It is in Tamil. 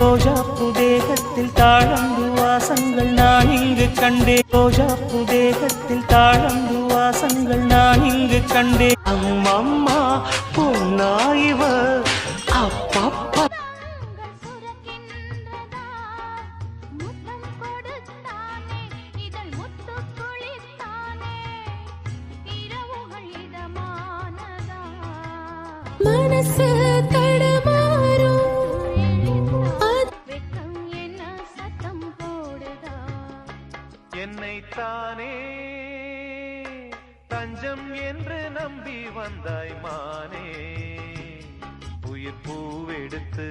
ரோஜாப்பு தேகத்தில் தாழம்பு வாசங்கள் நான் இங்கு கண்டே. ரோஜாப்பு தேகத்தில் தாழம்பு வாசங்கள் நான் இங்கு கண்டே. அம்மம்மா பொன்னாயிவ அப்பப்பா மனசு தடுமாறும் என்னைத்தானே தஞ்சம் என்று நம்பி வந்தாய் மானே. உயிர் பூவெடுத்து